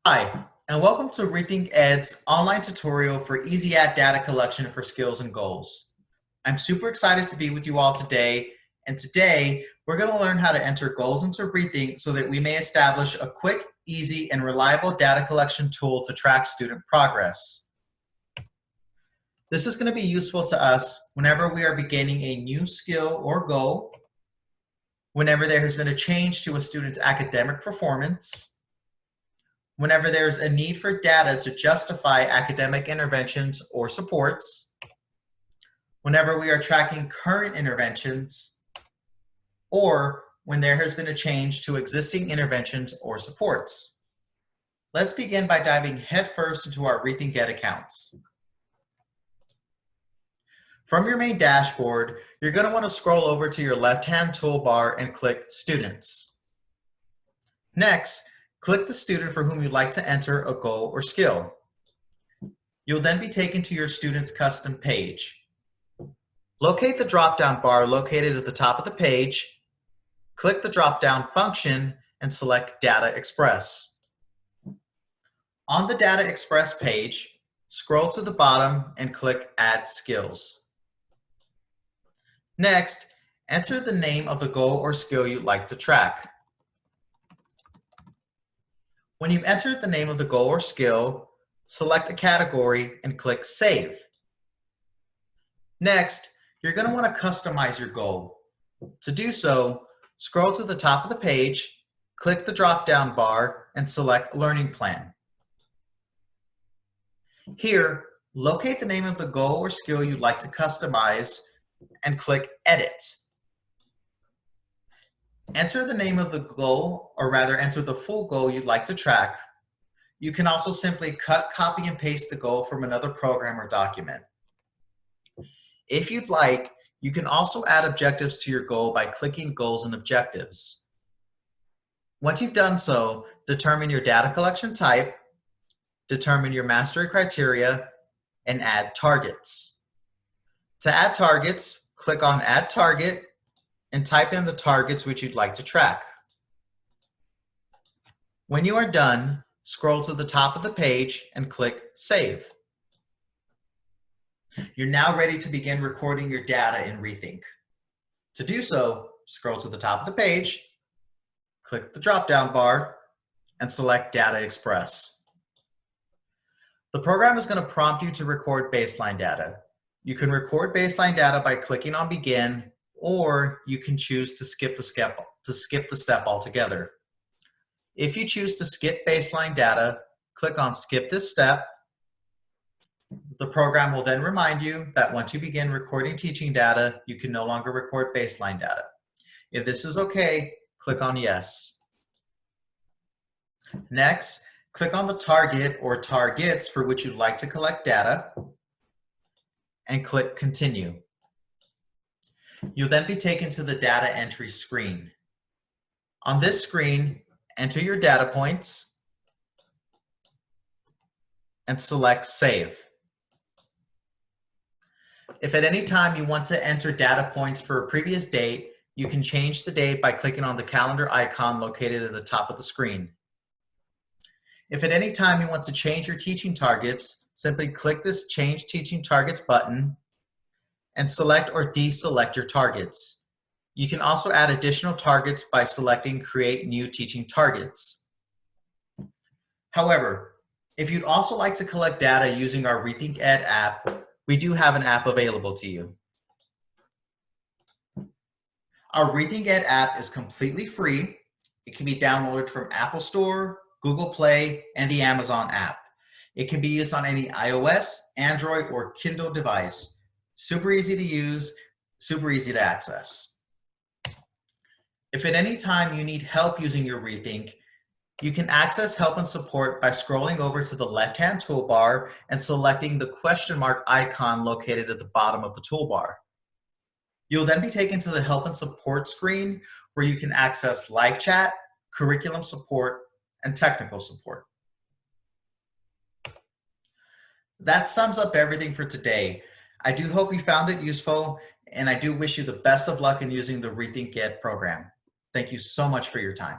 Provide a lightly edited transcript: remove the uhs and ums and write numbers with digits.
Hi, and welcome to RethinkEd's online tutorial for easy data collection for skills and goals. I'm super excited to be with you all today, and today we're going to learn how to enter goals into Rethink so that we may establish a quick, easy, and reliable data collection tool to track student progress. This is going to be useful to us whenever we are beginning a new skill or goal, whenever there has been a change to a student's academic performance, whenever there's a need for data to justify academic interventions or supports, whenever we are tracking current interventions, or when there has been a change to existing interventions or supports. Let's begin by diving headfirst into our RethinkEd accounts. From your main dashboard, you're going to want to scroll over to your left-hand toolbar and click Students. Next, click the student for whom you'd like to enter a goal or skill. You'll then be taken to your student's custom page. Locate the drop-down bar located at the top of the page, click the drop-down function, and select Data Express. On the Data Express page, scroll to the bottom and click Add Skills. Next, enter the name of the goal or skill you'd like to track. When you've entered the name of the goal or skill, select a category and click Save. Next, you're going to want to customize your goal. To do so, scroll to the top of the page, click the drop-down bar, and select Learning Plan. Here, locate the name of the goal or skill you'd like to customize and click Edit. Enter the name of the goal, or rather enter the full goal you'd like to track. You can also simply cut, copy, and paste the goal from another program or document. If you'd like, you can also add objectives to your goal by clicking Goals and Objectives. Once you've done so, determine your data collection type, determine your mastery criteria, and add targets. To add targets, click on Add Target, and type in the targets which you'd like to track. When you are done, scroll to the top of the page and click Save. You're now ready to begin recording your data in Rethink. To do so, scroll to the top of the page, click the drop-down bar, and select Data Express. The program is going to prompt you to record baseline data. You can record baseline data by clicking on Begin, or you can choose to skip the step altogether. If you choose to skip baseline data, click on Skip this step. The program will then remind you that once you begin recording teaching data, you can no longer record baseline data. If this is okay, click on Yes. Next, click on the target or targets for which you'd like to collect data and click Continue. You'll then be taken to the data entry screen. On this screen, enter your data points and select Save. If at any time you want to enter data points for a previous date, you can change the date by clicking on the calendar icon located at the top of the screen. If at any time you want to change your teaching targets, simply click this Change Teaching Targets button and select or deselect your targets. You can also add additional targets by selecting Create New Teaching Targets. However, if you'd also like to collect data using our RethinkEd app, we do have an app available to you. Our RethinkEd app is completely free. It can be downloaded from Apple Store, Google Play, and the Amazon app. It can be used on any iOS, Android, or Kindle device. Super easy to use, super easy to access. If at any time you need help using your Rethink, you can access help and support by scrolling over to the left-hand toolbar and selecting the question mark icon located at the bottom of the toolbar. You'll then be taken to the help and support screen where you can access live chat, curriculum support, and technical support. That sums up everything for today. I do hope you found it useful, and I do wish you the best of luck in using the RethinkEd program. Thank you so much for your time.